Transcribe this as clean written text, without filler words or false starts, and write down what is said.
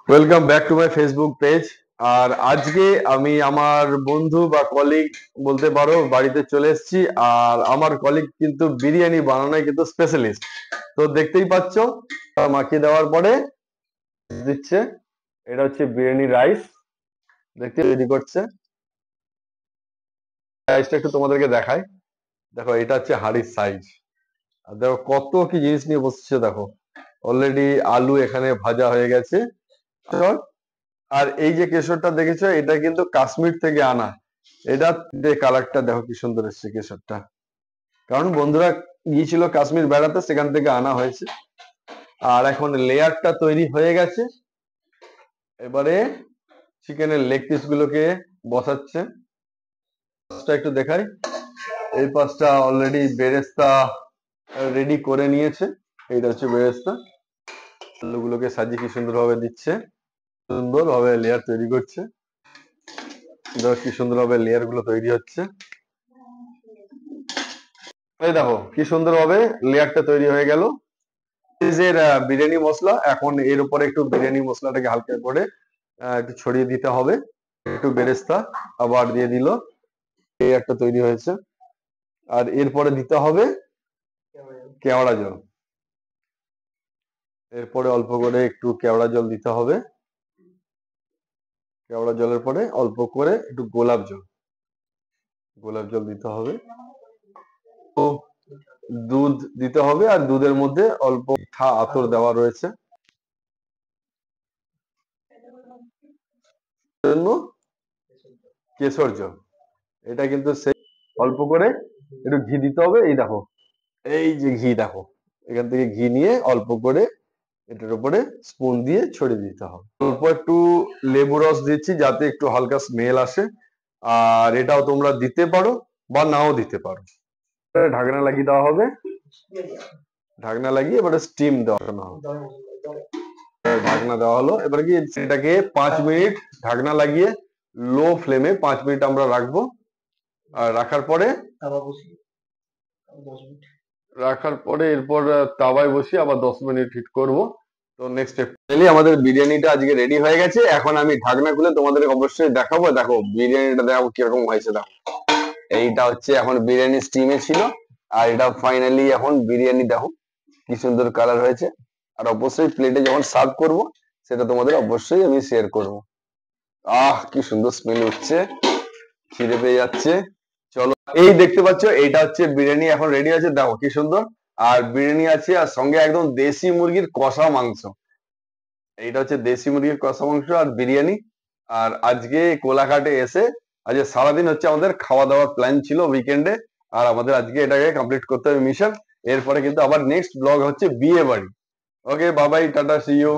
Welcome back to my Facebook page. আর আজকে আমি আমার বন্ধু বা কলিগ বলতে পারো বাড়িতে চলে এসেছি। আর আমার কলিগ কিন্তু বিরিয়ানি বানানোয় কিন্তু স্পেশালিস্ট। তো দেখতেই পাচ্ছ মাখিয়ে দেওয়ার পরে দিচ্ছে, এটা হচ্ছে বিরিয়ানি রাইস। দেখতে রেডি করছে রাইসটা, একটু তোমাদেরকে দেখাই। দেখো এটা হচ্ছে হাড়ির সাইজ। আর দেখো কত কি জিনিস নিয়ে বসছে। দেখো অলরেডি আলু এখানে ভাজা হয়ে গেছে। আর এই যে কেশরটা দেখেছো, এটা কিন্তু কাশ্মীর থেকে আনা। এটা কালারটা দেখো কি সুন্দর এসছে কেশরটা, কারণ বন্ধুরা গিয়েছিল কাশ্মীর বেড়াতে, সেখান থেকে আনা হয়েছে। আর এখন লেয়ারটা তৈরি হয়ে গেছে। এবারে চিকেনের লেগ পিস গুলোকে বসাচ্ছে। পাশটা একটু দেখাই, এই পাশটা অলরেডি বেরেস্তা রেডি করে নিয়েছে। এইটা হচ্ছে বেরেস্তা, আলুগুলোকে সাজিয়ে কি সুন্দর ভাবে দিচ্ছে, সুন্দর ভাবে লেয়ার তৈরি করছে। দেখো কি সুন্দর ভাবে লেয়ার গুলো তৈরি হচ্ছে। এই দেখো কি সুন্দর ভাবে লেয়ারটা তৈরি হয়ে গেল। এর বিরিয়ানি মশলা, এখন এর উপরে একটু বিরিয়ানি মশলাটাকে হালকা করে একটু ছড়িয়ে দিতে হবে। একটু বেরেস্তা আবার দিয়ে দিল, এই একটা তৈরি হয়েছে। আর এরপরে দিতে হবে কেওড়া জল। এরপরে অল্প করে একটু কেওড়া জল দিতে হবে। কেওড়া জলের পরে অল্প করে একটু গোলাপ জল, গোলাপ জল দিতে হবে। তো দুধ দিতে হবে, আর দুধের মধ্যে অল্প মিঠা আতর দেওয়া রয়েছে জন্য কেশর জল। এটা কিন্তু সেই অল্প করে একটু ঘি দিতে হবে। এই দেখো, এই যে ঘি দেখো, এখান থেকে ঘি নিয়ে অল্প করে এটার উপরে স্পুন দিয়ে ছড়িয়ে দিতে হবে। অল্প একটু লেবু রস দিচ্ছি যাতে একটু হালকা স্মেল আসে। আর এটাও তোমরা দিতে পারো বা নাও দিতে পারো। ঢাকনা লাগিয়ে দেওয়া হবে, ঢাকনা লাগিয়ে এবারে স্টিম দেওয়ানো হবে। ঢাকনা দেওয়া হলো, এবারে কি এটাকে 5 মিনিট ঢাকনা লাগিয়ে লো ফ্লেমে 5 মিনিট আমরা রাখবো। আর রাখার পরে এরপর তাওয়ায় বসিয়ে আবার 10 মিনিট হিট করব। তো নেক্সট ফাইনালি আমাদের বিরিয়ানিটা আজকে রেডি হয়ে গেছে। এখন আমি ঢাকনা খুলে তোমাদের অবশ্যই দেখাবো। দেখো বিরিয়ানিটা দেখো কিরকম হয়েছে। দেখো এইটা হচ্ছে এখন বিরিয়ানি স্টিমে ছিল, আর এটা ফাইনালি এখন বিরিয়ানি দেখো কি সুন্দর কালার হয়েছে। আর অবশ্যই প্লেটে যখন সার্ভ করব সেটা তোমাদের অবশ্যই আমি শেয়ার করব। কি সুন্দর স্মেল হচ্ছে, খিদে পেয়ে যাচ্ছে। চলো, এই দেখতে পাচ্ছ এইটা হচ্ছে বিরিয়ানি এখন রেডি আছে। দেখো কি সুন্দর। আর বিরিয়ানি আছে, আর সঙ্গে একদম দেশি মুরগির কষা মাংস। এইটা হচ্ছে দেশি মুরগির কষা মাংস আর বিরিয়ানি। আর আজকে কোলাঘাটে এসে আজকে সারাদিন হচ্ছে আমাদের খাওয়া দাওয়ার প্ল্যান ছিল উইকেন্ডে। আর আমাদের আজকে এটাকে কমপ্লিট করতে হবে মিশন। এরপরে কিন্তু আবার নেক্সট ব্লগ হচ্ছে বিয়ে বাড়ি। Okay, bye bye, tata, see you.